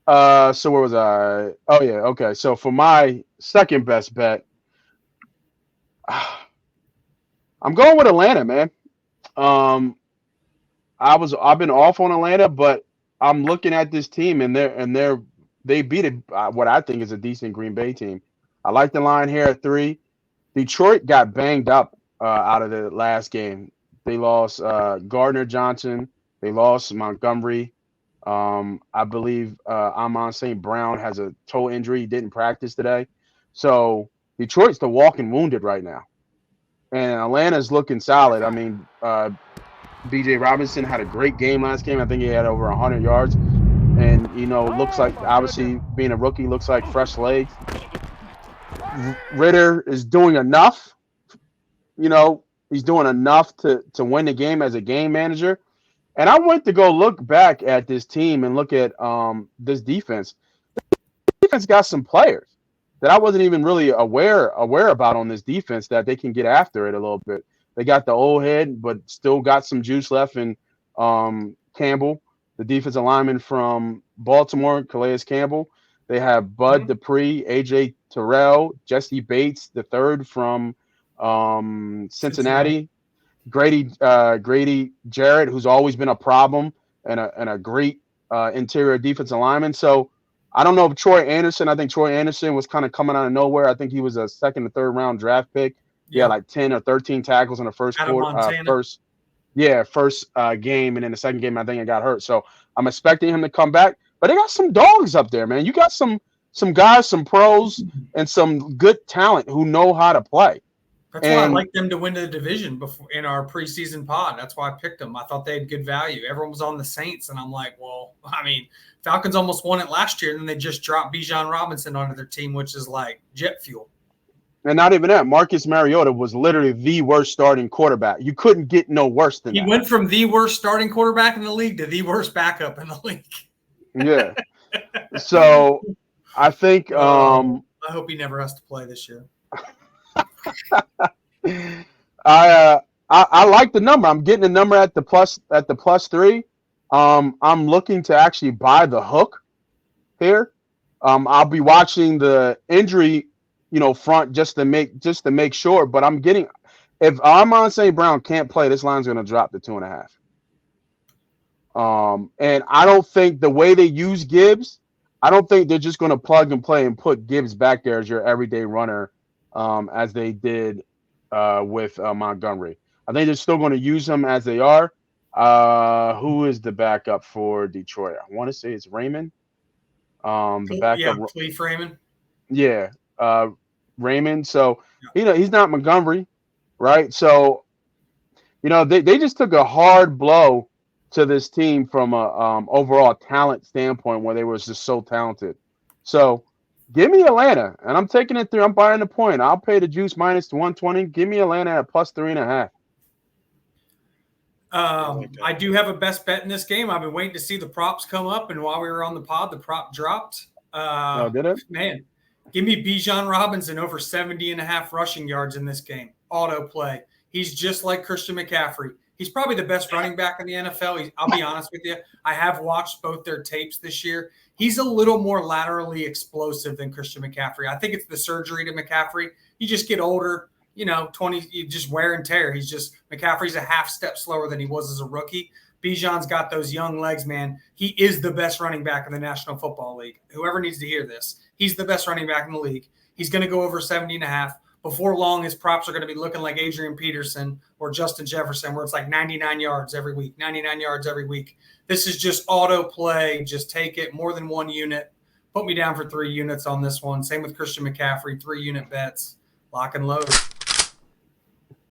So where was I? Oh yeah, okay. So for my second best bet, I'm going with Atlanta, man. Um, I've been off on Atlanta, but I'm looking at this team they beat what I think is a decent Green Bay team. I like the line here at 3. Detroit got banged up out of the last game. They lost Gardner Johnson. They lost Montgomery. I believe Amon St. Brown has a toe injury. He didn't practice today. So Detroit's the walking wounded right now. And Atlanta's looking solid. I mean, BJ Robinson had a great game last game. I think he had over 100 yards. And, looks like, obviously, being a rookie, looks like fresh legs. Ritter is doing enough. He's doing enough to win the game as a game manager. And I went to go look back at this team and look at this defense. The defense got some players that I wasn't even really aware about on this defense that they can get after it a little bit. They got the old head, but still got some juice left in Campbell, the defensive lineman from Baltimore, Calais Campbell. They have Bud Dupree, AJ Terrell, Jesse Bates, the third from Cincinnati. Grady Jarrett, who's always been a problem and a great interior defensive lineman. So I don't know if Troy Anderson. I think Troy Anderson was kind of coming out of nowhere. I think he was a second or third round draft pick. He had like 10 or 13 tackles in the first quarter, first game, and in the second game I think he got hurt. So I'm expecting him to come back. But they got some dogs up there, man. You got some guys, some pros, and some good talent who know how to play. That's why I like them to win the division before in our preseason pod. That's why I picked them. I thought they had good value. Everyone was on the Saints, and I'm like, well, I mean, Falcons almost won it last year, and then they just dropped Bijan Robinson onto their team, which is like jet fuel. And not even that. Marcus Mariota was literally the worst starting quarterback. You couldn't get no worse than that. He went from the worst starting quarterback in the league to the worst backup in the league. Yeah. So I think I hope he never has to play this year. I like the number. I'm getting the number at the plus 3. I'm looking to actually buy the hook here. I'll be watching the injury, front just to make sure. But I'm getting, if Amon St. Brown can't play, this line's going to drop to 2.5. And I don't think the way they use Gibbs, I don't think they're just going to plug and play and put Gibbs back there as your everyday runner, as they did with Montgomery. I think they're still going to use him as they are. Who is the backup for Detroit? I want to say it's Raymond. The backup, Cleve Raymond. Yeah, Raymond. So he's not Montgomery, right? So they just took a hard blow to this team from a overall talent standpoint, where they was just so talented. So give me Atlanta, and I'm taking it through. I'm buying the point. I'll pay the juice minus 120. Give me Atlanta at plus 3.5. I do have a best bet in this game. I've been waiting to see the props come up, and while we were on the pod, the prop dropped. Did it? Man, give me Bijan Robinson over 70.5 rushing yards in this game. Auto play. He's just like Christian McCaffrey. He's probably the best running back in the NFL. I'll be honest with you. I have watched both their tapes this year. He's a little more laterally explosive than Christian McCaffrey. I think it's the surgery to McCaffrey. You just get older, 20, you just wear and tear. McCaffrey's a half step slower than he was as a rookie. Bijan's got those young legs, man. He is the best running back in the National Football League. Whoever needs to hear this, he's the best running back in the league. He's going to go over 70.5. Before long, his props are going to be looking like Adrian Peterson or Justin Jefferson, where it's like 99 yards every week, 99 yards every week. This is just auto play. Just take it, more than one unit. Put me down for 3 units on this one. Same with Christian McCaffrey, 3-unit bets. Lock and load.